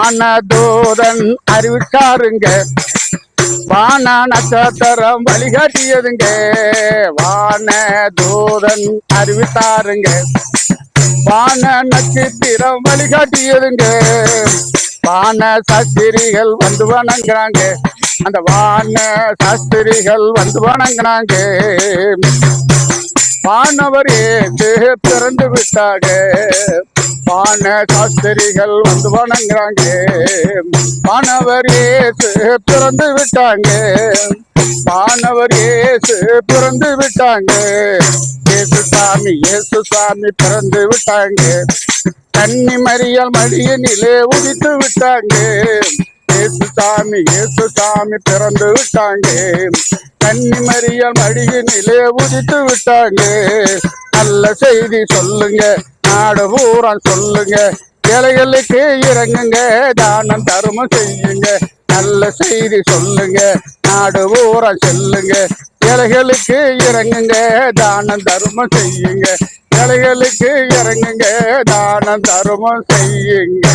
வானதூதன் அறிவிச்சாருங்க, வான நட்சத்திரம் வழிகாட்டியதுங்க. வானதூதன் அறிவித்தாருங்க, வான நட்சத்திரம் வழிகாட்டியதுங்க. வான சாஸ்திரிகள் வந்து வணங்குறாங்க, அந்த வான சாஸ்திரிகள் வந்து வணங்குறாங்க. வானவர் இயேசு பிறந்து விட்டாங்க, வான சாஸ்திரிகள் வந்து வணங்குறாங்க. வானவர் இயேசு பிறந்து விட்டாங்க, வானவர் இயேசு பிறந்து விட்டாங்க. இயேசு சாமி பிறந்து விட்டாங்க, கன்னி மரியாள் மடியினிலே உதித்து விட்டாங்க. இயேசு சாமி பிறந்து விட்டாங்க, கன்னி மரியாள் மடியினிலே உதித்து விட்டாங்க. நல்ல செய்தி சொல்லுங்க, நாடு பூரா சொல்லுங்க, ஏழைகளுக்கு இறங்குங்க, தானம் தருமம் செய்யுங்க. நல்ல செய்தி சொல்லுங்க, நாடு பூரா செல்லுங்க, ஏழைகளுக்கு இறங்குங்க, தானம் தருமம் செய்யுங்க. ஏழைகளுக்கு இறங்குங்க, தானம் தருமம் செய்யுங்க.